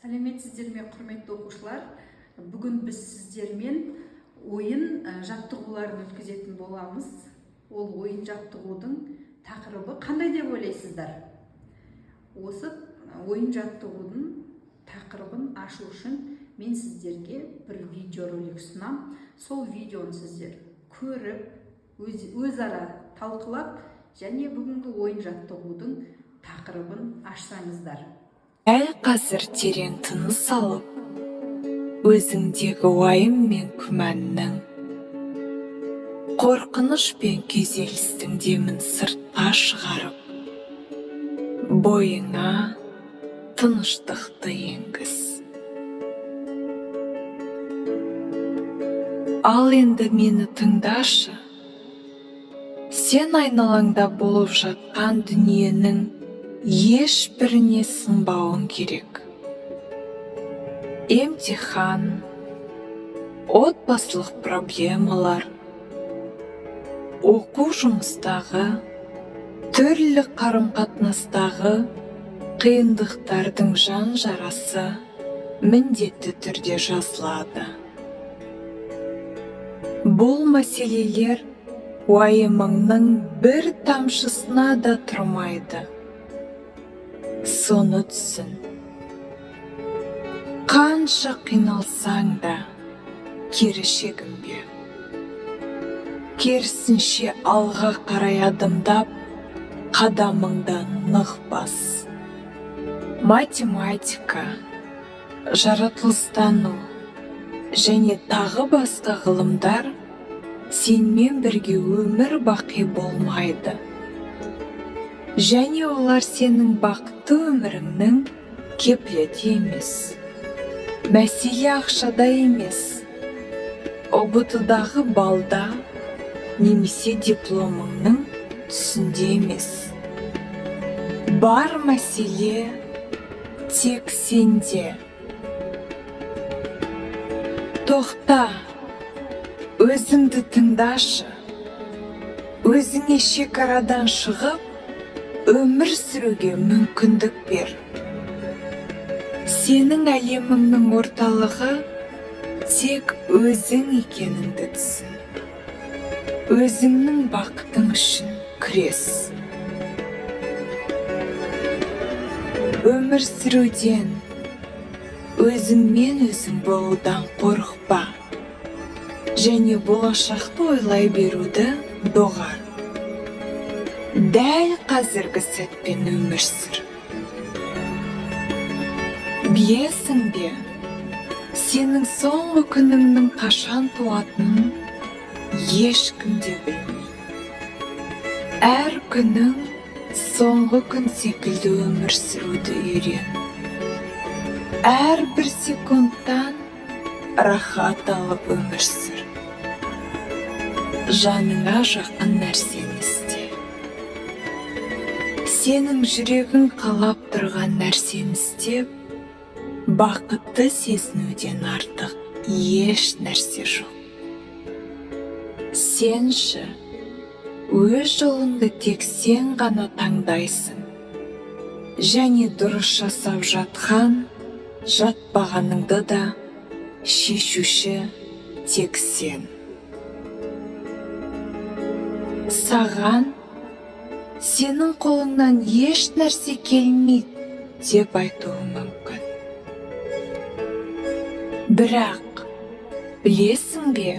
Сәлеметсіздер ме, құрметті оқушылар? Бүгін біз сіздермен ойын жаттығуларын өткізетін боламыз. Ол ойын жаттығудың тақырыбы қандай деп ойлайсыздар? Осы ойын жаттығудың тақырыбын ашу үшін мен сіздерге бір видеоролик ұсынам. Сол видеоны сіздер көріп, өзара талқылап, және бүгінгі ойын жаттығудың тақырыбын ашсаңыздар. Дәл қазір терең тыныс алып, өзіңдегі уайым мен күмәннің, қорқыныш пен күйзелістің демін сыртқа шығарып, бойыңа тыныштықты енгіз. Ал енді мені тыңдашы. Сен айналаңда болып жатқан дүниенің ешбіріне сынбауың керек. Емтихан, отбасылық проблемалар, оқу жұмыстағы, түрлі қарым-қатынастағы қиындықтардың жан жарасы міндетті түрде жазылады. Бұл мәселелер уайымыңның бір тамшысына да тұрмайды. Соны түсін. Қанша қиналсаң да кері шегінбе. Керісінше алға қарай адымдап, қадамыңды нық бас. Математика, жаратылыстану және тағы басқа ғылымдар сенмен бірге өмір бақи болмайды. Және олар сенің бақытты өміріңнің кепілеті емес. Мәселе ақшада емес, ұбт-дағы балда немесе дипломыңның түсінде емес. Бар мәселе тек сенде. Тоқта, өзіңді тыңдашы. Өзіңе шекарадан шығып, өмір сүруге мүмкіндік бер. Сенің әлеміңнің орталығы тек өзің екеніңді түсін. Өзіңнің бақытың үшін күрес. Өмір сүруден, өзіңмен өзің болудан қорықпа. Және болашақты ойлай беруді доғар. Дәл қазіргі сәтпен өмір сүр. Білесің бе, сенің соңғы күніңнің қашан туатынын ешкім де білмейді. Әр күнің соңғы күн секілді өмір сүруді үйрен. Әр бір секундтан рахат алып өмір сүр. Жаныңа жақын нәрсені істе. Сенің жүрегің қалап тұрған нәрсені істеп, бақытты сезінуден артық еш нәрсе жоқ. Сенші, өз жолыңды тек сен ғана таңдайсың. Және дұрыс жасап жатқан, жатпағаныңды да шешуші тек сен. Саған сенің қолыңнан еш нәрсе келмейді деп айтуы мүмкін. Бірақ, білесің бе,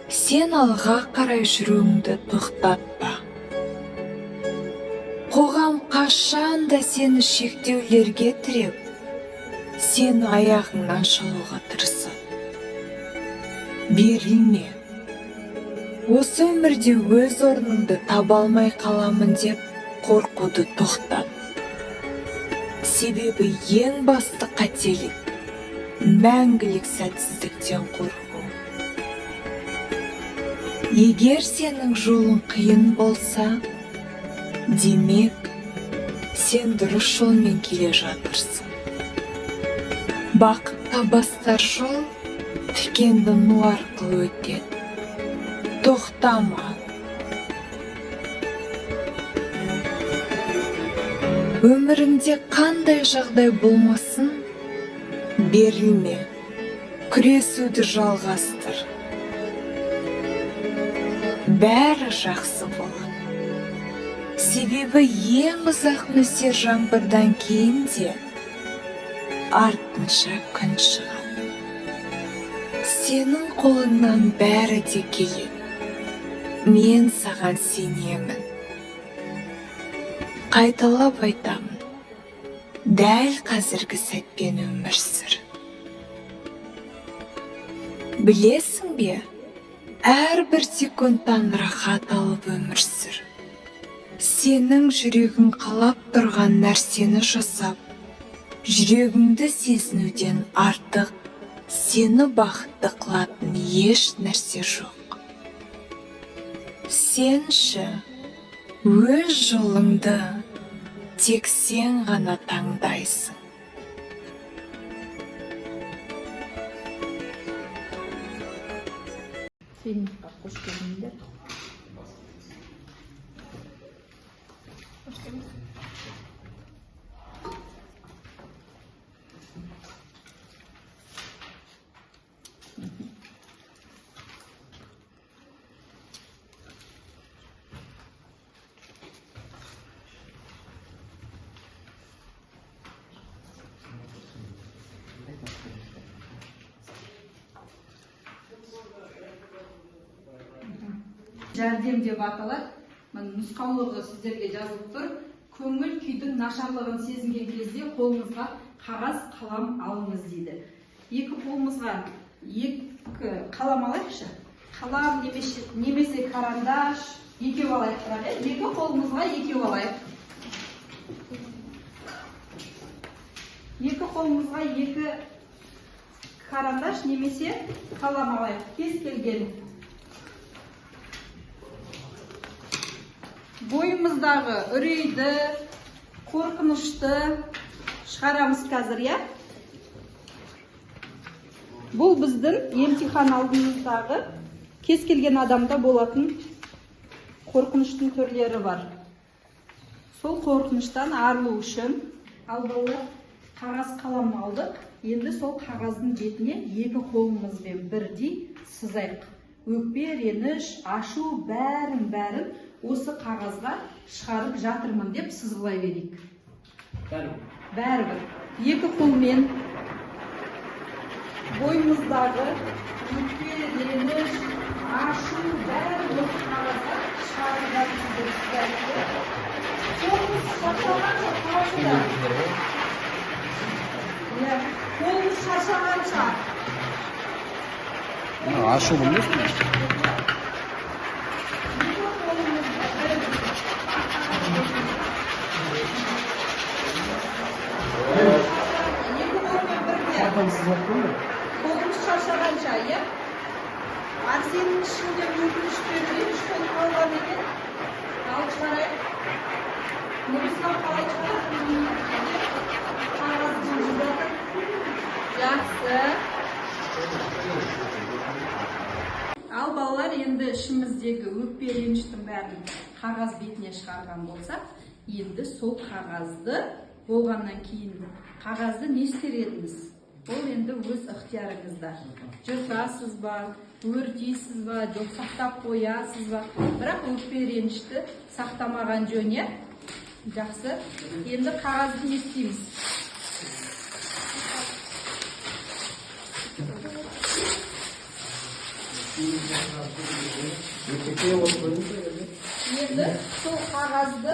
сен алға қарай жүруіңді тоқтатпа. Қоғам қашан да сені шектеулерге тіреп, сені аяғыңнан шығуға тырысады. Берілме. Осы өмірде өз орныңды таба алмай қаламын деп қорқуды тоқтат. Себебі ең басты қателік мәңгілік сәтсіздіктен қорқу. Егер сенің жолың қиын болса, демек, сен дұрыс жолмен келе жатырсың. Бақытқа бастар жол тікенді ну арқылы өтеді. Тоқтама. Өміріңде қандай жағдай болмасын, берілме, күресуді жалғастыр. Бәрі жақсы болады. Себебі ең ұзақ нөсер жаңбырдан кейін де артынша күн шығады. Сенің қолыңнан бәрі де келеді. Мен саған сенемін. Қайталап айтамын, дәл қазіргі сәтпен өмір сүр. Білесің бе, әрбір секундтан рахат алып өмір сүр. Сенің жүрегің қалап тұрған нәрсені жасап, жүрегіңді сезінуден артық сені бақытты қылатын еш нәрсе жоқ. Сенші, өз жолыңды тек сен ғана таңдайсың. Тренингқа қош келдіңдер. Жәрдем деп аталады. Нұсқаулығы сіздерге жазылып тұр. Көңіл күйдің нашарлығын сезінген кезде қолыңызға қағаз, қалам алыңыз дейді. Екі қолымызға екі қалам алайықшы. Қалам немесе карандаш екеу алайық. Екі қолымызға екеу алайық. Екі қолымызға екі карандаш немесе қалам алайық. Кез келген бойымыздағы үрейді, қорқынышты шығарамыз қазір, я? Бұл біздің емтихан алдымыздағы кез келген адамда болатын қорқыныштың түрлері бар. Сол қорқыныштан арылу үшін алдылы қағаз қалам алдық. Енді сол қағаздың бетіне екі қолымызбен бірдей сызайық. Өкпе, реніш, ашу бәрін осы қағазға шығарып жатырмын деп сызғылай берейік. Бәрібір. Екі қолмен бойымыздағы өкпе, реніш, ашу бәрін осы қағазға шығарып жатырмын. Қолымыз шаршағанша қағазда. Қолымыз шаршағанша. Ашу білмес пе? Қолымыз шаршағанша, иә? Арсеннің ішінде өкініш пен реніш болып қалған екен. Алып шығарайық. Нұрислам қалай шығарайық? Қағаз жылжып жатыр. Жақсы. Ал балалар, енді ішіміздегі өкпе, реніштің бәрін қағаз бетіне шығарған болсақ, енді сол қағазды болғаннан кейін қағазды не істер едіңіз? Ол енді өз ықтиярыңызда. Жыртасыз ба, өртейсіз ба, жоқ сақтап қоясыз ба? Бірақ өкпе, ренішті сақтамаған жөн, иә? Жақсы. Енді қағазды не істейміз? Енді сол қағазды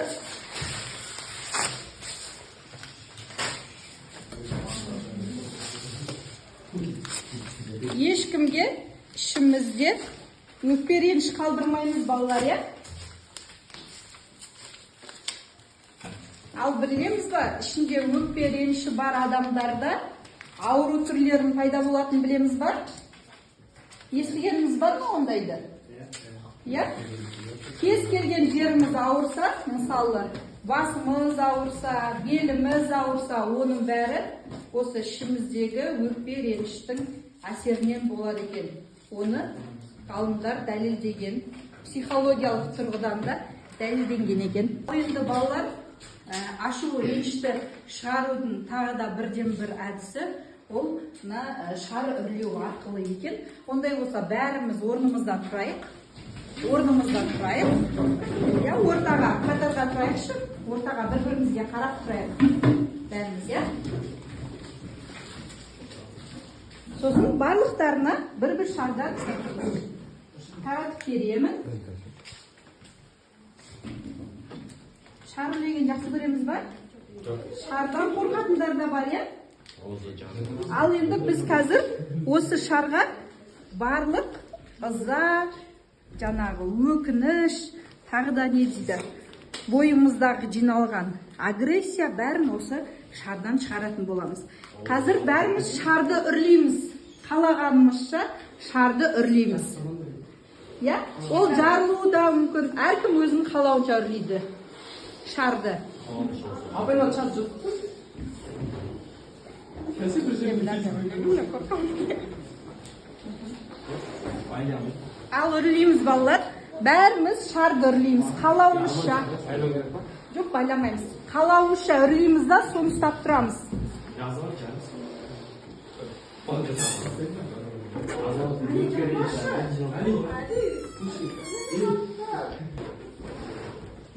ешкімге ішімізде өкпе, реніш қалдырмаймыз, балалар, иә? Ал білеміз ба, ішінде өкпе, реніші бар адамдарда ауру түрлерін пайда болатын білеміз ба? Естігеніміз бар ма ондайды? Иә? Кез келген жеріміз ауырса, мысалы, басымыз ауырса, беліміз ауырса, оның бәрі осы ішіміздегі өкпе, реніштің әсерінен болады екен. Оны ғалымдар дәлелдеген, психологиялық тұрғыдан да дәлелденген екен. Енді балалар, ашу, ренішті шығарудың тағы да бірден бір әдісі, ол мына шар үрлеу арқылы екен. Ондай болса бәріміз орнымыздан тұрайық. Я, ортаға, қатарға тұрайықшы. Ортаға бір-бірімізге қарап тұрайық. Бәріміз, я? Сосын барлықтарына бір-бір шардан таратып беремін. Шар үрлеген жақсы көреміз ба? Шардан қорқатындар да бар, я? Ал енді біз қазір осы шарға барлық ыза, жаңағы өкініш, тағы да не дейді, бойымыздағы жиналған агрессия бәрін осы шардан шығаратын боламыз. Қазір бәріміз шарды үрлейміз. Қалағанымызша шарды үрлейміз. Я? Ол жарылуы да мүмкін. Әркім өзінің қалауынша үрлейді шарды. Апайла чат жоқ. Ал үрлейміз балалар. Бәріміз шарды үрлейміз. Қалауымызша. Жоқ, байламаймыз. Қалауымызша үрлейміз да, соны ұстап тұрамыз.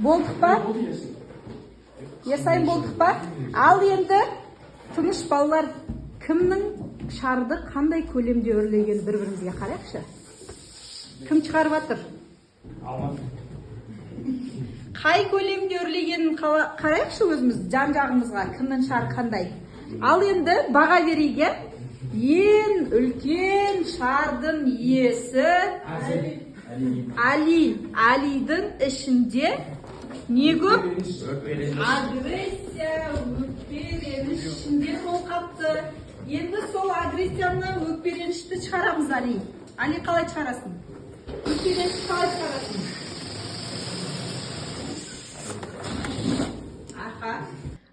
Болдық па? Есайын болдық па? Ал енді тыныш балалар, кімнің шарды қандай көлемде үрлеген бір-бірімізге қарайықшы. Кім шығарып жатыр? Қай көлемде үрлегенін қарайықшы өзіміз жан-жағымызға, кімнің шары қандай. Ал енді баға берейге, ең үлкен шардың иесі Али. Алидің ішінде не көп? Агрессия, өкпе, реніш ішінде сол қапты. Енді сол агрессияны, өкпе, ренішті шығарамыз, Али. Али қалай шығарасың? Өкпе, ренішті қалай шығарасың? Аха.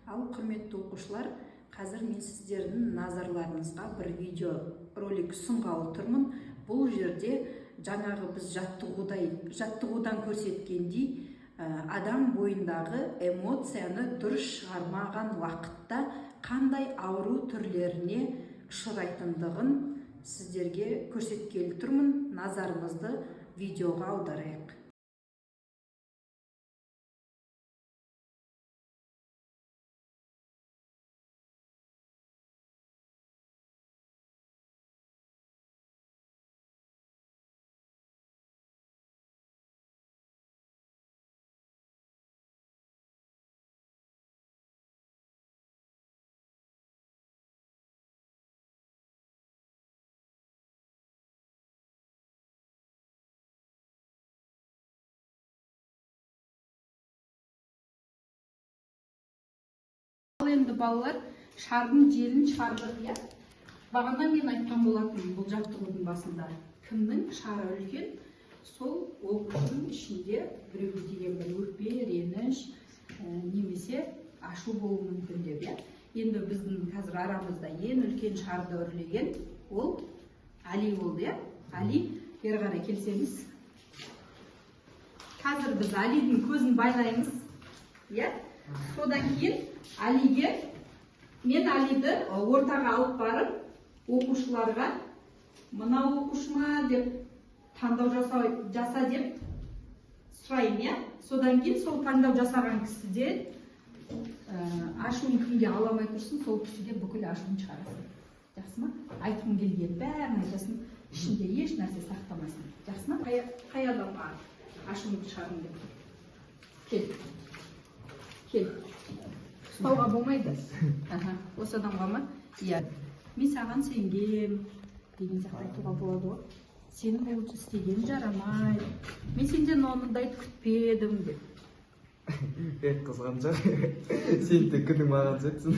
Ал құрметті оқушылар, қазір мен сіздердің назарларыңызға бір видео ролик ұсынғалы тұрмын. Бұл жерде жаңағы біз жаттығудан көрсеткендей, адам бойындағы эмоцияны дұрыс шығармаған уақытта қандай ауру түрлеріне ұшырайтындығын сіздерге көрсеткелі тұрмын. Назарыңызды видеоға аударайық. Енді балалар шардың желін шығардық, я? Бағана мен айтқан болатынмын бұл жаттығудың басында. Кімнің шары үлкен, сол оқушының ішінде біреу деген бір өкпе, реніш, немесе ашу болуы мүмкін деп, я? Енді біздің қазір арамызда ең үлкен шарды үрлеген ол Али болды, я? Али, бері қарай келсеңіз. Қазір біз Алидің көзін байлаймыз, я? Содан кейін мен Алиді ортаға алып барып, оқушыларға мына оқушыма деп таңдау жаса деп сұраймын, я? Содан кейін сол таңдау жасаған кісіде ашуын кімге аламай тұрсын, сол кісіге бүкіл ашуын шығарасың. Жақсы ма? Айтқым келген бәрін айтасың, ішінде еш нәрсе сақтамайсың. Жақсы ма? Қай адамға ашуын шығарың деп. Кел. Ұстауға болмайды. Осы адамға ма? Иә. Мен саған сенгем деген сияқты айтуға болады ғой. Сенің ол істеген жарамайды. Мен сенден ондай күтпедім деп. Қызғанша. Сен де күнің маған жетсін.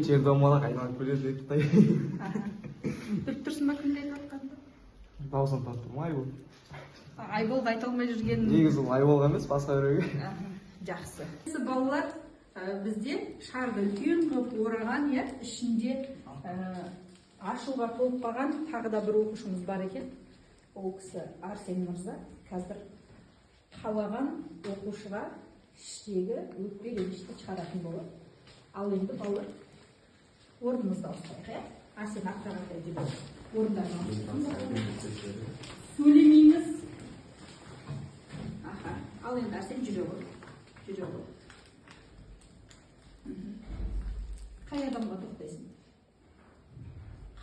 Жер домалақ айналып көреді Қытай. Біліп тұрсың ба кімге айтып жатқанды? Дауысын таптым, Айбол. Айболды айта алмай жүрген. Негізі ол Айбол емес, басқа біреуге. Жақсы. Балалар, бізде шарды үлкен қылып ораған, ішінде ашуға толып қалған тағы да бір оқушымыз бар екен. Ол кісі Арсен мырза. Қазір қалаған оқушыға іштегі өкпе ренішті шығаратын болады. Ал енді балалар, Орнымызды ауыстырайық, иә? Арсен артқа қарай жүре. Орындарын ауыстырайық. Сөйлемейміз. Аха. Ал енді Арсен жүре ғой. Жүре ғой. Қай адамға тоқтайсың?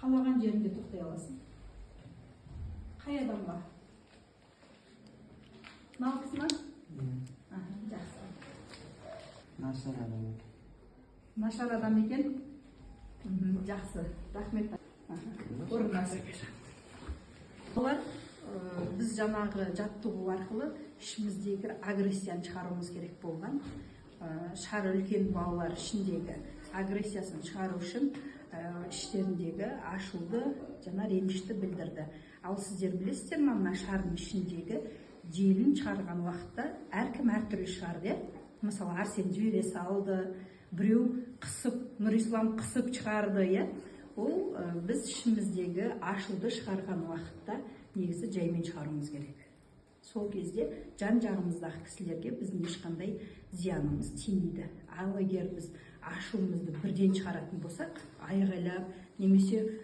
Қалаған жерінде тоқтай аласың. Қай адамға? Нағыз ма? Жақсы. Нашар адам екен. Нашар адам екен? Жақсы. Рахмет. Орындасың. Олар біз жаңағы жаттығу арқылы ішіміздегі агрессияны шығаруымыз керек болған. Шар үлкен балалар ішіндегі агрессиясын шығару үшін іштеріндегі ашуды жана ренішті білдірді. Ал сіздер білесіздер ме, мына шардың ішіндегі желін шығарған уақытта әркім әртүрлі шығарды. Мысалы Арсен жібере салды, біреу қысып, Нұрислам қысып шығарды. Ол біз ішіміздегі ашуды шығарған уақытта негізі жаймен шығаруымыз керек. Сол кезде жан жағымыздағы кісілерге біздің ешқандай зиянымыз тимейді. Ал егер біз ашуымызды бірден шығаратын болсақ, айғайлап немесе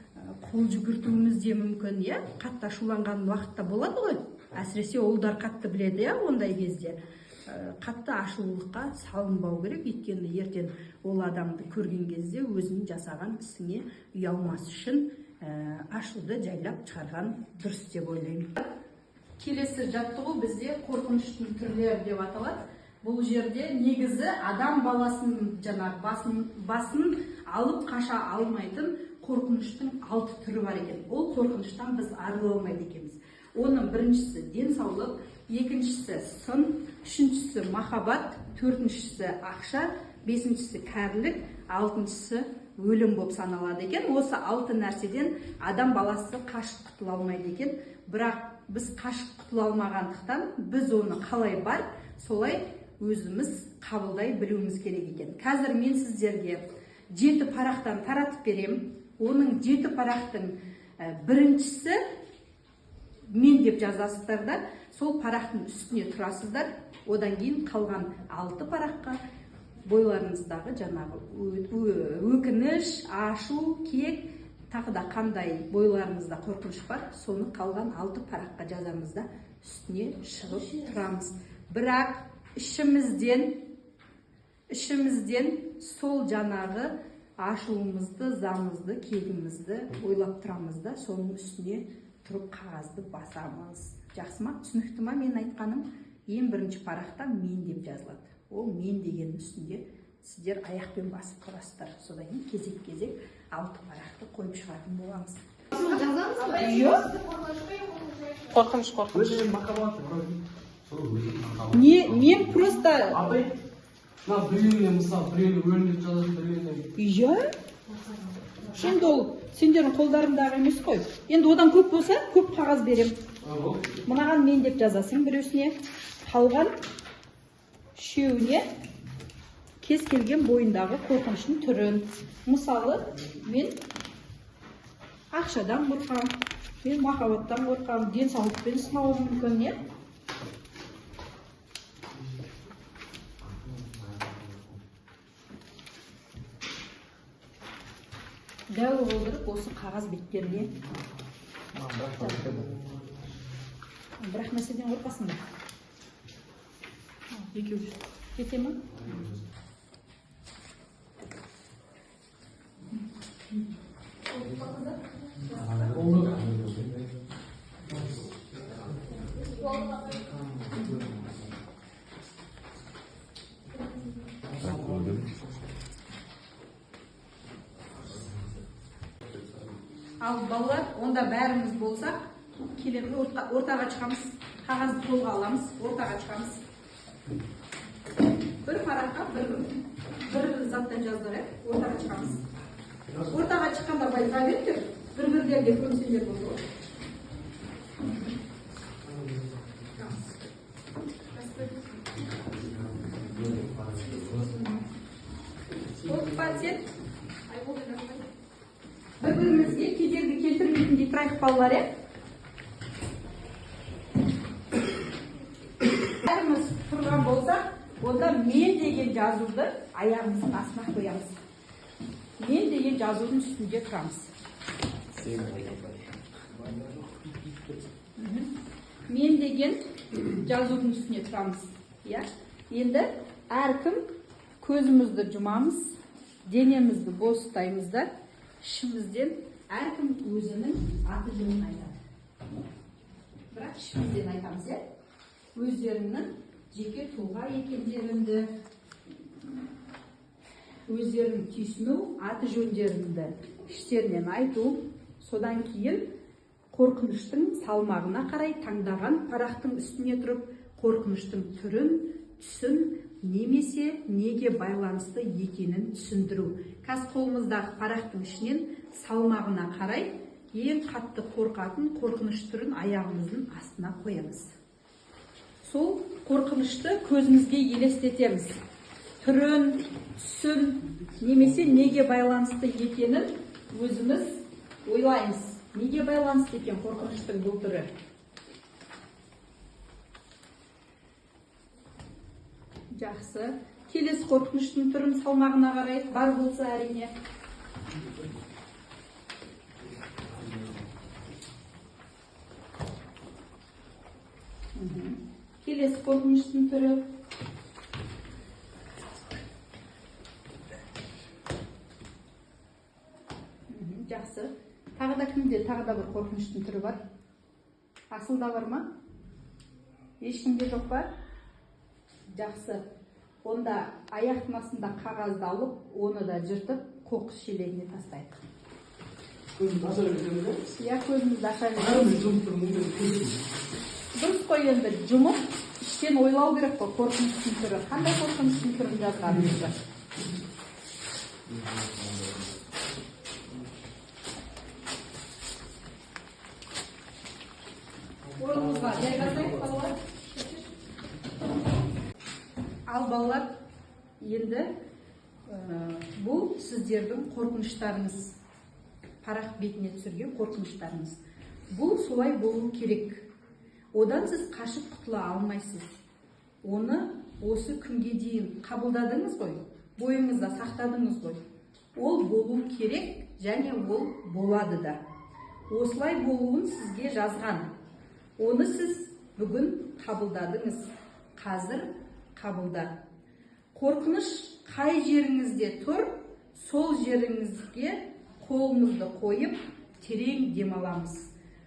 қол жүгіртуіміз де мүмкін, қатты ашуланған уақытта болады ғой. Әсіресе ұлдар қатты біледі, ондай кезде. Қатты ашулыққа салынбау керек, өйткені ертең ол адамды көрген кезде өзінің жасаған ісіне ұялмас үшін ашуды жайлап шығарған дұрыс деп ойлаймын. Келесі жаттығу бізде қорқыныштың түрлері деп аталады. Бұл жерде негізі адам баласының басын алып қаша алмайтын қорқыныштың 6 түрі бар екен. Ол қорқыныштан біз арыла алмайды екенбіз. Оның біріншісі денсаулық, екіншісі сын, үшіншісі махаббат, төртіншісі ақша, бесіншісі кәрілік, алтыншысы өлім болып саналады екен. Осы 6 нәрседен адам баласы қашып құтыла алмайды екен. Бірақ біз қашып құтыла алмағандықтан біз оны қалай бар, солай өзіміз қабылдай білуіміз керек екен. Қазір мен сіздерге 7 парақтан таратып берем. Оның 7 парақтың біріншісі мен деп жазасыздар да, сол парақтың үстіне тұрасыздар. Одан кейін қалған 6 параққа бойларыңыздағы жаңағы өкініш, ашу, кек, тағы да қандай бойларыңызда қорқыныш бар, соны қалған 6 параққа жазамыз да үстіне шығып тұрамыз. Бірақ ішімізден сол жаңағы ашуымызды, замызды, кегімізді ойлап тұрамыз да, соның үстіне тұрып қағазды басамыз. Жақсы ма? Түсінікті ма мен айтқаным? Ең бірінші парақта мен деп жазылады. Ол мен деген үстінде сіздер аяқпен басып тұрасыздар. Содан кейін кезек-кезек 6 парақты қойып шығатын боламыз. Қорқыныш. Мен просто... Біреуіне мысал, біреуіне өлімдеп жазатын, біреуіне... Енді ол сендердің қолдарындағы емес қой. Енді одан көп болса, көп қағаз берем. Мынаған мен деп жазасың біреусіне. Қалған үшеуіне кез келген бойындағы қорқыныштың түрін. Мысалы, мен ақшадан қорқам, мен махаббаттан қорқам, денсаулықпен сынауым мүмкін, дәу болдырып осы қағаз беттеріне. Бірақ мәселеден қорқасың ба? Екеу кете ме? Ал балалар, онда бәріміз болсақ, келеміз, ортаға шығамыз, қағазды қолға аламыз, ортаға шығамыз. Бір параққа бір заттан жаздырайық, ортаға шығамыз. Ортаға шыққанда байқа беріңдер, бір-бірлерге көрсеңдер болды ғой. Бір-бірімізге кедергі келтірмейтіндей тұрайық балалар, бәріміз тұрған болсақ, онда мен деген жазуды аяғымыздың астына қоямыз. Мен деген жазудың үстінде тұрамыз. Мен деген жазудың үстіне тұрамыз. Енді әркім көзімізді жұмамыз, денемізді бос ұстаймыз да, ішімізден әркім өзінің аты жөнін айтады. Бірақ ішімізден айтамыз, өздерінің жеке тұлға екендеріңді, өздерін түйсіну, аты жөндеріңді іштерінен айту, содан кейін қорқыныштың салмағына қарай таңдаған парақтың үстіне тұрып, қорқыныштың түрін, түсін, немесе неге байланысты екенін түсіндіру. Қазір қолымыздағы парақтың ішінен салмағына қарай ең қатты қорқатын қорқыныш түрін аяғымыздың астына қоямыз. Сол қорқынышты көзімізге елестетеміз. Түрін, түсін, немесе неге байланысты екенін өзіміз ойлаймыз. Неге байланысты екен қорқыныштың бұл түрі? Жақсы. Келесі қорқыныштың түрін салмағына қарай бар болса әрине. Келесі қорқыныштың түрі. Жақсы. Тағы да кімде тағы да бір қорқыныштың түрі бар? Асылда бар ма? Ешкімде жоқ па? Жақсы. Онда аяқтың астында қағазды алып, оны да жыртып, қоқыс шелегіне тастайық. Көзімді аша беремін бе? Көзімізді аша береміз. Бәріміз жұмып тұрмыз. Дұрыс қой, енді жұмып, іштен ойлау керек қой қорқыныштың түрі. Қандай қорқыныштың түрін жазғанымызды? Орныңызға жайғасайық, балалар. Ал балалар, енді бұл сіздердің қорқыныштарыңыз, парақ бетіне түсірген қорқыныштарыңыз. Бұл солай болу керек. Одан сіз қашып құтыла алмайсыз. Оны осы күнге дейін қабылдадыңыз ғой, бойыңызда сақтадыңыз ғой. Ол болу керек және ол болады да. Осылай болуын сізге жазған. Оны сіз бүгін қабылдадыңыз. Қазір қабылда. Қорқыныш қай жеріңізде тұр, сол жеріңізге қолымызды қойып, терең демаламыз.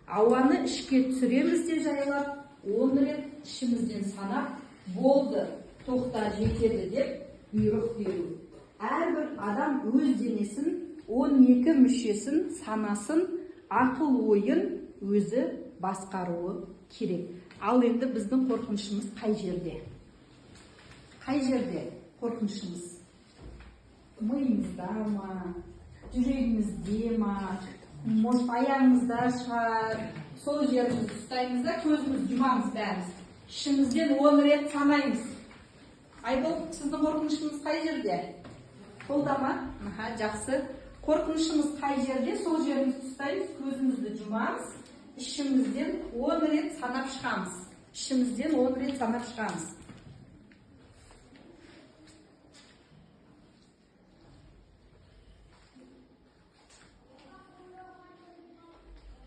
Ауаны ішке түсіреміз де жайлап, 10 рет ішімізден санап, болды, тоқта, жетеді деп бұйрық беру. Әрбір адам өз денесін, 12 мүшесін, санасын, ақыл ойын өзі басқаруы керек. Ал енді біздің қорқынышымыз қай жерде? Қай жерде қорқынышымыз? Миымызда ма? Жүрегімізде ма? Может, аяғымызда шығар? Сол жерімізді ұстаймыз да, көзімізді жұмамыз бәріміз. Ішімізден 10 рет санаймыз. Айдол, сіздің қорқынышыңыз қай жерде? Қолда ма? Жақсы. Қорқынышымыз қай жерде? Сол жерімізді ұстаймыз, көзімізді жұмамыз. Ішімізден 10 рет санап шығамыз. Ішімізден 10 рет санап шығамыз.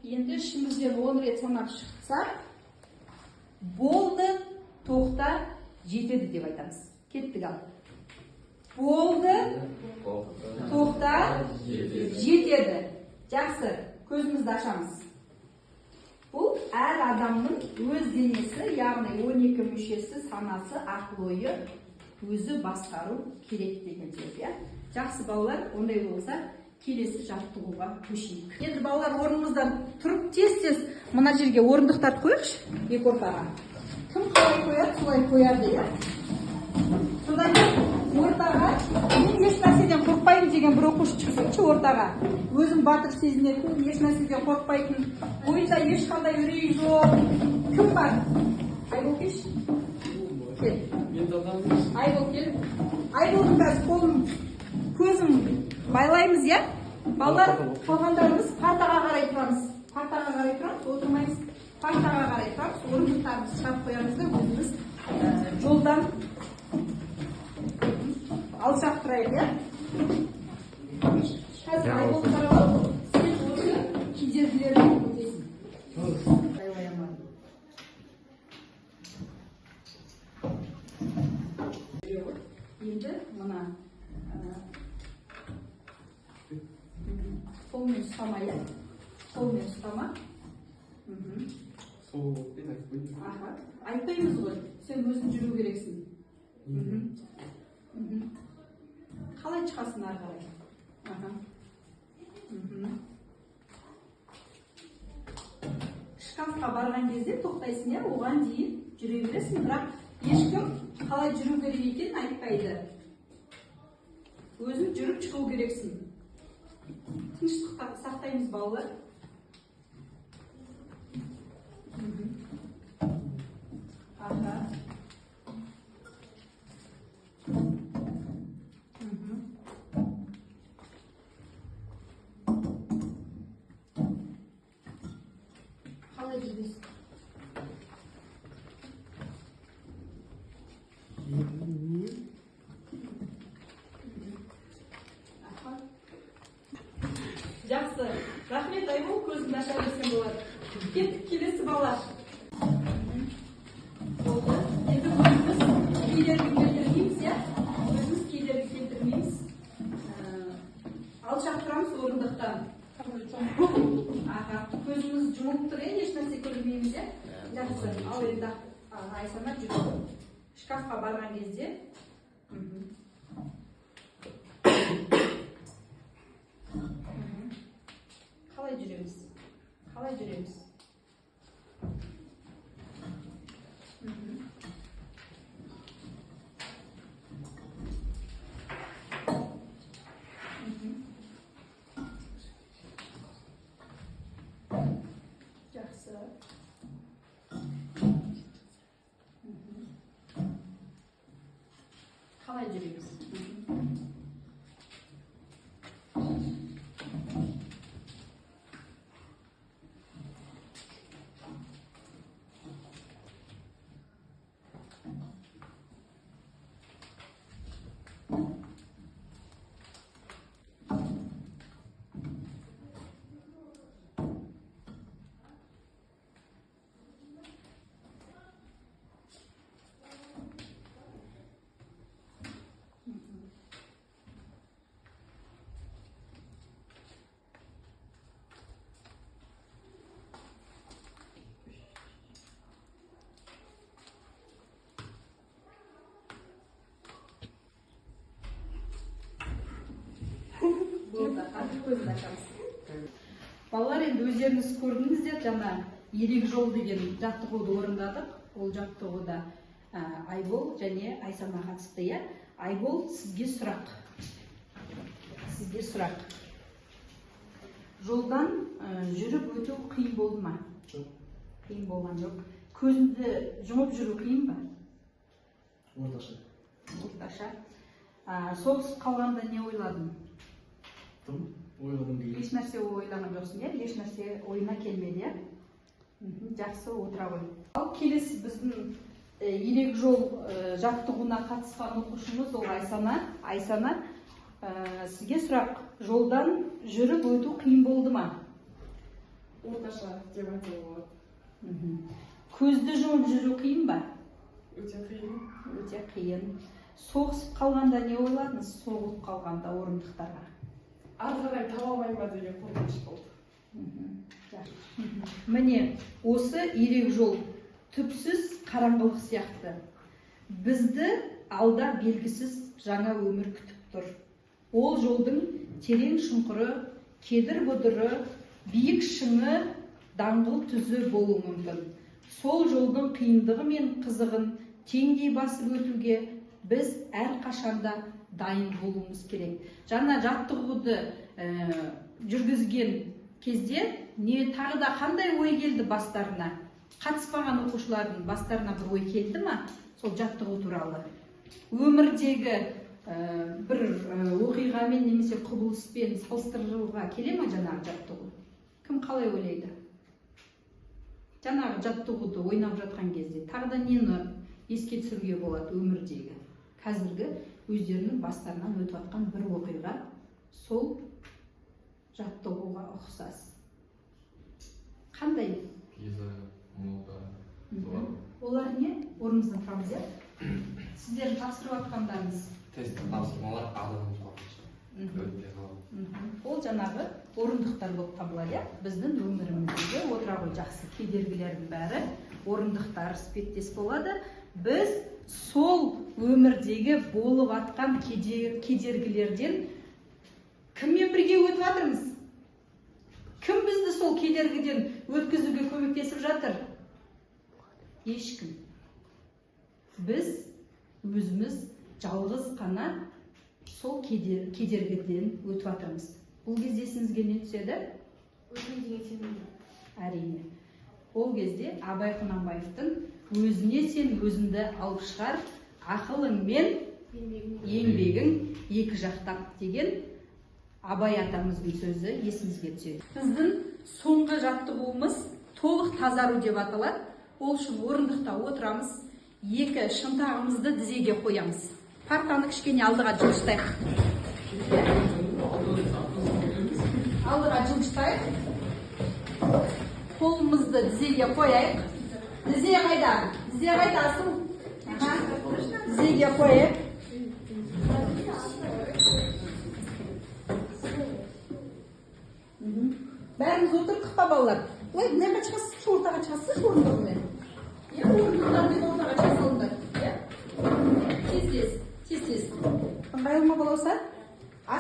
Енді ішімізден 10 рет санап шықса, болды, тоқта, жетеді деп айтамыз. Кеттік ал. Болды, тоқта, жетеді. Жақсы, көзімізді ашамыз. Бұл әр адамның өз денесі, яғни 12 мүшесі, санасы, ақыл ойы өзі басқару керек деген сөз. Жақсы балалар, ондай болса, келесі жаттығуға көшейік. Енді балалар орнымыздан тұрып тез-тез мына жерге орындықтарды қойықшы, екі ортаға. Кім қалай қояды, солай қояды. Содан ортаға, мен еш нәрседен қорқпаймын деген бір оқушы шықсыншы ортаға. Өзім батыр сезінетін, еш нәрседен қорқпайтын, ойында ешқандай үрей жоқ. Кім бар? Айбол кеш. Кел. Айбол кел. Айболдың қазір қолын, көзім байлаймыз, Балалар, қалғандарымыз партаға қарай тұрамыз. Партаға қарай тұрамыз, отырмаймыз. Партаға қарай тұрамыз, орындықтарымызды шығарып қоямыз да, өзіміз жолдан алшақ тұрайық, Қазір айбол қарап ал, сен осы кедергілерді өтесің. Айлайамадым. Енді мына қолмен ұстама, иә? Қолмен ұстама. Сол мен айтып қойдым. Аха, айтпаймыз ғой, сен өзің жүру керексің. Қалай шығасың ары қарай? Аха. Шкафқа барған кезде тоқтайсың, иә? Оған дейін жүре бересің, бірақ ешкім қалай жүру керек екенін айтпайды. Өзің жүріп шығу керексің. Тыныштық сақтаймыз, балалар. Аха. Қалай жүресің? Жақсы. Рахмет, Айбол, көзіңді аша берсең болады. Кеттік, келесі бала. Болды. Енді өзіміз кедергі келтірмейміз, иә? Өзіміз кедергі келтірмейміз. Алшақ тұрамыз орындықтан. Аха, көзіміз жұмылып тұр, еш нәрсе көрмейміз, иә? Жақсы. Ал енді Айсана жүреді. Шкафқа барған кезде. Қалай жүреміз? Қалай жүреміз? Жақсы. Қалай жүреміз? Балалар, енді өздеріңіз көрдіңіздер, жаңа ерек жол деген жаттығуды орындадық. Ол жаттығуда Айбол және Айсана қатысты, иә? Айбол, сізге сұрақ. Сізге сұрақ. Жолдан жүріп өту қиын болды ма? Жоқ. Қиын болған жоқ. Көзіңді жұмып жүру қиын ба? Орташа. Орташа. Соғысып қалғанда не ойладың? Ойладым деген. Еш нәрсе ойлаған жоқсың, иә? Еш нәрсе ойына келмеді, иә? Жақсы, отыра ғой. Ал келесі біздің ерек жол жаттығуына қатысқан оқушымыз ол Айсана. Айсана, сізге сұрақ. Жолдан жүріп өту қиын болды ма? Орташа деп айтуға болады. Көзді жұмып жүру қиын ба? Өте қиын. Өте қиын. Соғысып қалғанда не ойладыңыз? Соғылып қалғанда орындықтарға. Ары қарай таба алмайым ба деген қорқыныш болды. Міне, осы ерек жол түпсіз қараңғылық сияқты. Бізді алда белгісіз жаңа өмір күтіп тұр. Ол жолдың терең шұңқыры, кедір-бұдыры, биік шыңы, даңғыл түзі болуы мүмкін. Сол жолдың қиындығы мен қызығын теңдей басып өтуге біз әр қашанда дайын болуымыз керек. Жаңа жаттығуды жүргізген кезде тағы да қандай ой келді бастарына? Қатыспаған оқушылардың бастарына бір ой келді ма? Сол жаттығу туралы. Өмірдегі бір оқиғамен немесе құбылыспен салыстыруға келе ме жаңағы жаттығу? Кім қалай ойлайды? Жаңағы жаттығуды ойнап жатқан кезде тағы да нені еске түсіруге болады өмірдегі? Қазіргі өздерінің бастарынан өтіп жатқан бір оқиға, сол орнымыздан тұрамыз, иә? Сіздердің тапсырып жатқандарыңыз. Тесттің тапсырмалар адамның қорқынышы. Өтпей қалу. Ол жаңағы орындықтар болып табылады, иә? Біздің өміріміздегі отыра ғой жақсы кедергілердің бәрі орындықтар іспеттес болады. Біз сол өмірдегі болып атқан кедергілерден кіммен бірге өтіп жатырмыз? Кім бізді сол кедергіден өткізуге көмектесіп жатыр? Ешкім. Біз өзіміз жалғыз қана сол кедергіден өтіп жатырмыз. Бұл кезде есіңізге не түседі? Өзіне деген сенімді. Әрине. Ол кезде Абай Құнанбаевтың өзіне сен өзіңді алып шығар, ақылың мен еңбегің екі жақтап деген Абай атамыздың сөзі есімізге түседі. Біздің соңғы жаттығуымыз толық тазару деп аталады. Ол үшін орындықта отырамыз, екі шынтағымызды тізеге қоямыз. Партаны кішкене алдыға жылжытайық. Алдыға жылжытайық. Қолымызды тізеге қояйық. Тізе қайда? Тізе қайдасың? Тізеге қояйық. Бәріміз отырдық па, балалар? Ой, мына шығасыз, ортаға шығасыз, орындығымен. Орындықтармен ортаға шығасыңдар. Тез. Ыңғайлы ма болса?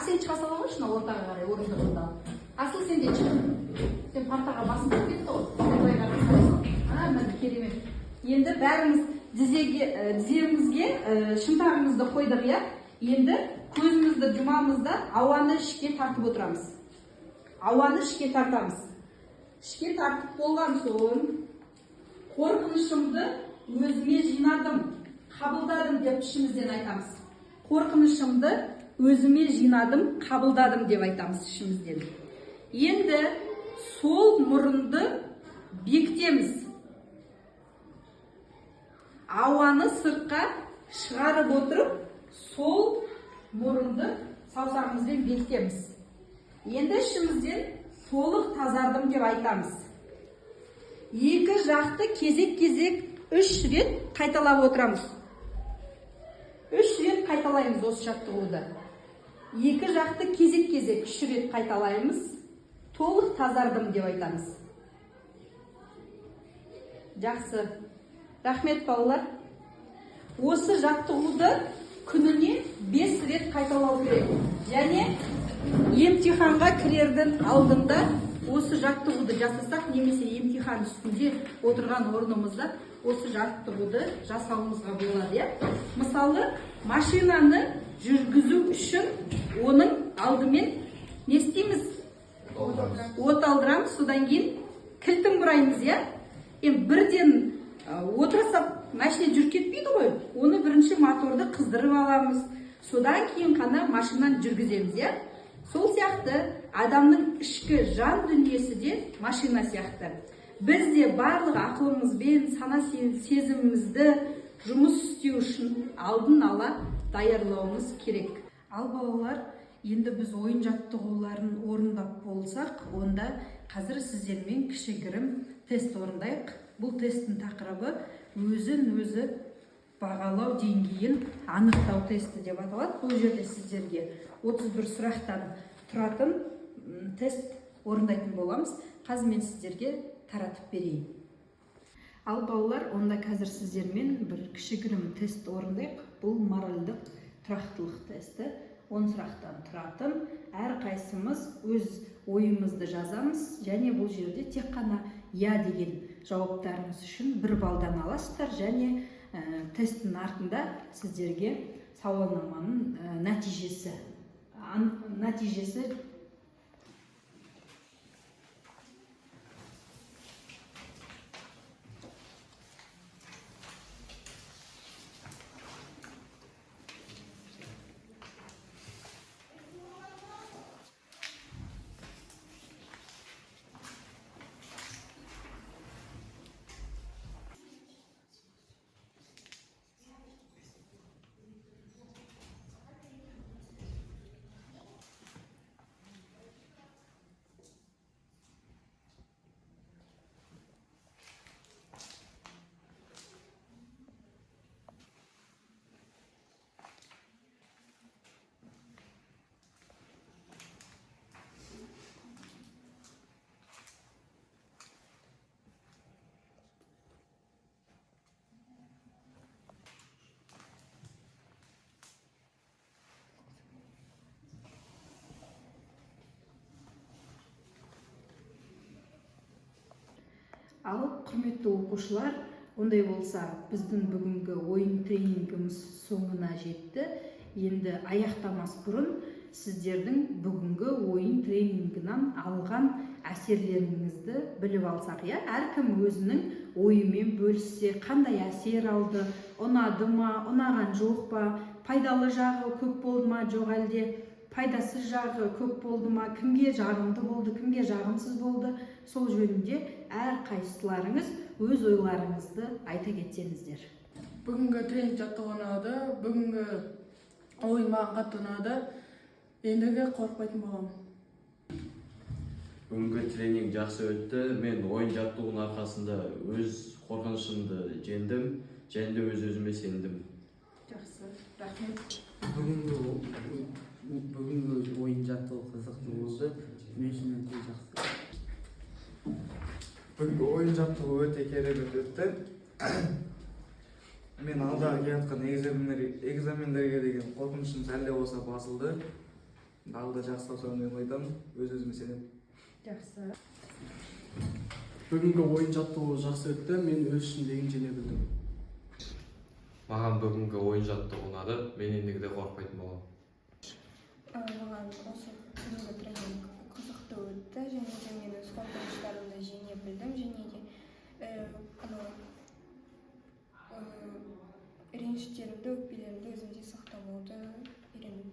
Сен шыға сала ғой, шына ортаға қарай, орындығында. Асыл сен де шық. Сен партаға басын тұрып кетті ғой. Міне керемет. Енді бәріміз тіземізге шынтағымызды қойдық, иә? Енді көзімізді жұмамызда ауаны ішке тартып отырамыз. Ауаны ішке тартамыз. Ішке тартып болған соң қорқынышымды өзіме жинадым, қабылдадым деп ішімізден айтамыз. Қорқынышымды өзіме жинадым, қабылдадым деп айтамыз ішімізден. Енді сол мұрынды бекітеміз. Ауаны сыртқа шығарып отырып, сол мұрынды саусағымызбен бекітеміз. Енді ішімізден толық тазардым деп айтамыз. Екі жақты кезек-кезек 3 рет қайталап отырамыз. 3 рет қайталаймыз осы жаттығуды. Екі жақты кезек-кезек 3 рет қайталаймыз. Толық тазардым деп айтамыз. Жақсы. Рахмет, балалар. Осы жаттығуды күніне 5 рет қайталау керек. Және емтиханға кірердің алдында осы жаттығуды жасасақ, немесе емтихан үстінде отырған орнымызда осы жаттығуды жасауымызға болады, иә? Мысалы, машинаны жүргізу үшін оның алдымен не істейміз? От алдырамыз, содан кейін кілтін бұраймыз, иә? Бірден отырсақ, машина жүріп кетпейді ғой. Оны бірінші моторды қыздырып аламыз. Содан кейін қана машинаны жүргіземіз, иә? Сол сияқты адамның ішкі жан дүниесі де машина сияқты. Біз де барлық ақылымызбен, сана сезімімізді жұмыс істеу үшін алдын ала даярлауымыз керек. Ал балалар, енді біз ойын жаттығуларын орындап болсақ, онда қазір сіздермен кішігірім тест орындайық. Бұл тесттің тақырыбы өзін-өзі бағалау деңгейін анықтау тесті деп аталады. Бұл жерде сіздерге 31 сұрақтан тұратын тест орындайтын боламыз. Қазір мен сіздерге таратып берейін. Ал балалар, онда қазір сіздермен бір кішігірім тест орындайық. Бұл моральдық тұрақтылық тесті. 10 сұрақтан тұратын, әр қайсымыз өз ойымызды жазамыз, және бұл жерде тек қана «я» деген жауаптарыңыз үшін 1 балдан аласыздар, және тесттің артында сіздерге сауалнаманың нәтижесі Ал құрметті оқушылар, ондай болса, біздің бүгінгі ойын тренингіміз соңына жетті. Енді аяқтамас бұрын сіздердің бүгінгі ойын тренингінен алған әсерлеріңізді біліп алсақ, әркім өзінің ойымен бөліссе, қандай әсер алды, ұнады ма, ұнаған жоқ па, пайдалы жағы көп болды ма, жоқ әлде пайдасыз жағы көп болды ма, кімге жағымды болды, кімге жағымсыз болды, сол жөнінде әрқайсыларыңыз өз ойларыңызды айта кетсеңіздер. Бүгінгі тренинг жаттығу ұнады, бүгінгі ойын маған қатты ұнады. Ендігі қорықпайтын боламын. Бүгінгі тренинг жақсы өтті. Мен ойын жаттығуының арқасында өз қорқынышымды жеңдім, және де өз-өзіме сендім. Жақсы, рахмет. Бүгінгі ойын жаттығу қызықты болды. Мен үшін өте жақсы. Бүгінгі ойын жаттығу өте керемет өтті. Мен алдағы келатқан экзамендерге деген қорқынышым сәл де болса басылды. Алда жақсылап мен ойдам, өз-өзіме сенемін. Жақсы. Бүгінгі ойын жаттығу жақсы өтті. Мен өз үшін деген жеңе білдім. Маған бүгінгі ойын жаттығу ұнады. Мен ендігіде қорықпайтын боламын. Маған осы бүгінгі тренинг қызықты өтті, және де мен өз қорқыныштарымды жеңе білдім, және де реніштерімді, өкпелерімді өзімде сақтамауды үйрендім.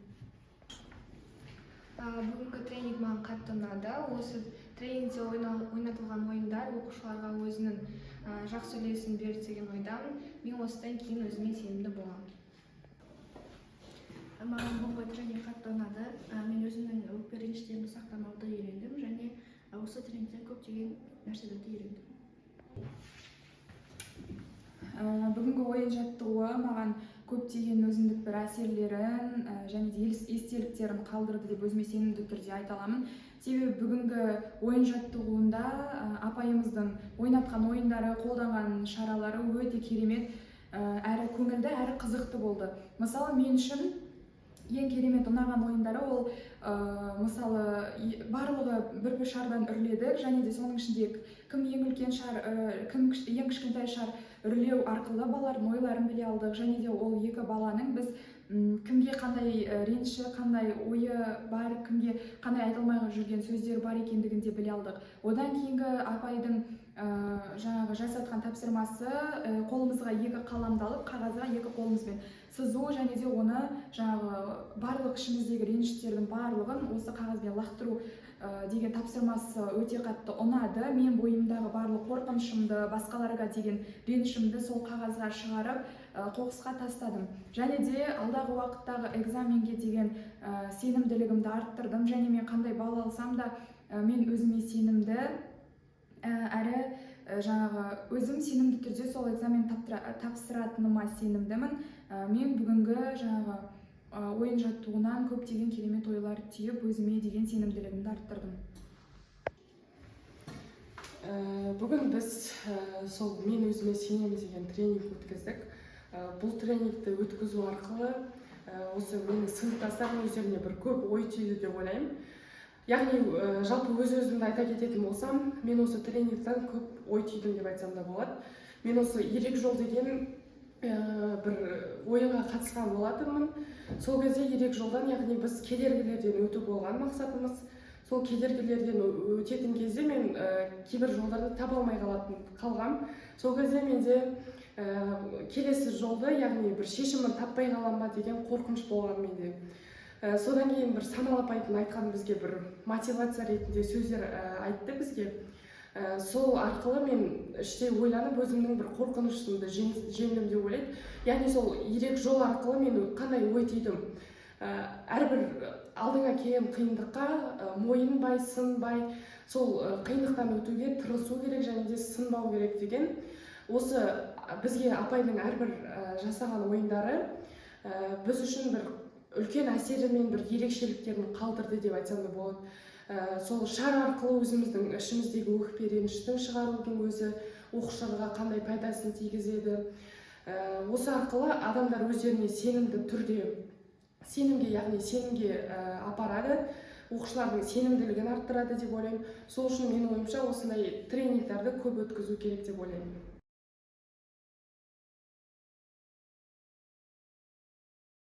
Бүгінгі тренинг маған қатты ұнады. Осы тренингте ойнатылған ойындар оқушыларға өзінің жақсы үлесін берді деген ойдамын. Мен осыдан кейін өзіме сенімді боламын. Маған бүгінгі тренинг қатты ұнады. Мен өзімнің өкпе реніштерімді сақтамауды үйрендім, және осы тренингтен көптеген нәрселерді үйрендім. Бүгінгі ойын жаттығуы маған көптеген өзіндік бір әсерлерін және де естеліктерін қалдырды деп өзіме сенімді түрде айта аламын. Себебі бүгінгі ойын жаттығуында апайымыздың ойнатқан ойындары, қолданған шаралары өте керемет, әрі көңілді, әрі қызықты болды. Мысалы, мен үшін ең керемет ұнаған ойындары ол мысалы барлығы бір шардан үрледік, және де соның ішінде кім ең үлкен шар, кім ең кішкентай шар үрлеу арқылы балалардың ойларын біле алдық, және де ол екі баланың біз кімге қандай реніші, қандай ойы бар, кімге қандай айтылмай жүрген сөздер бар екендігін де біле алдық. Одан кейінгі апайдың жаңағы жасатқан тапсырмасы қолымызға екі қаламды алып, қағазға екі қолымызбен сызу, және де оны жаңағы барлық ішіміздегі реніштердің барлығын осы қағазбен лақтыру деген тапсырмасы өте қатты ұнады. Мен бойымдағы барлық қорқынышымды, басқаларға деген ренішімді сол қағазға шығарып, қоқысқа тастадым. Және де алдағы уақыттағы экзаменге деген сенімділігімді арттырдым, және мен қандай балл алсам да мен өзіме сенімді, әрі жаңағы өзім сенімді түрде сол экзамен тапсыратыныма сенімдімін. Мен бүгінгі жаңағы ойын жаттығуынан көптеген керемет ойлар түйіп, өзіме деген сенімділігімді арттырдым. Бүгін біз сол мен өзіме сенемін деген тренинг өткіздік. Бұл тренингті өткізу арқылы осы менің сыныптастарым өздеріне бір көп ой түйді деп ойлаймын. Яғни жалпы өз-өзімді айта кететін болсам, мен осы тренингтен көп ой түйдім деп айтсам да болады. Мен осы ерек жол деген бір ойынға қатысқан болатынмын. Сол кезде ерек жолдан, яғни біз кедергілерден өту болған мақсатымыз. Сол кедергілерден өтетін кезде мен кейбір жолдарды таба алмай қалғам. Сол кезде менде келесі жолды, яғни бір шешімін таппай қалам ба деген қорқыныш болған менде. Содан кейін бір Самал апайдың айтқан бізге бір мотивация ретінде сөздер айтты бізге. Сол арқылы мен іште ойланып, өзімнің бір қорқынышымды жеңдім деп ойлаймын. Яғни сол ерек жол арқылы мен қандай ой түйдім. Әрбір алдыңа келген қиындыққа мойынбай, сынбай, сол қиындықтан өтуге тырысу керек, және де сынбау керек деген. Осы бізге апайдың әрбір жасаған ойындары біз үшін бір үлкен әсері мен бір ерекшеліктерін қалдырды деп айтсам да болады. Сол шар арқылы өзіміздің ішіміздегі өкпе реніштің шығарудың өзі оқушыларға қандай пайдасын тигізеді. Осы арқылы адамдар өздеріне сенімді түрде, яғни сенімге апарады. оқушылардың сенімділігін арттырады деп ойлаймын. Сол үшін менің ойымша осындай тренингтерді көп өткізу керек деп ойлаймын.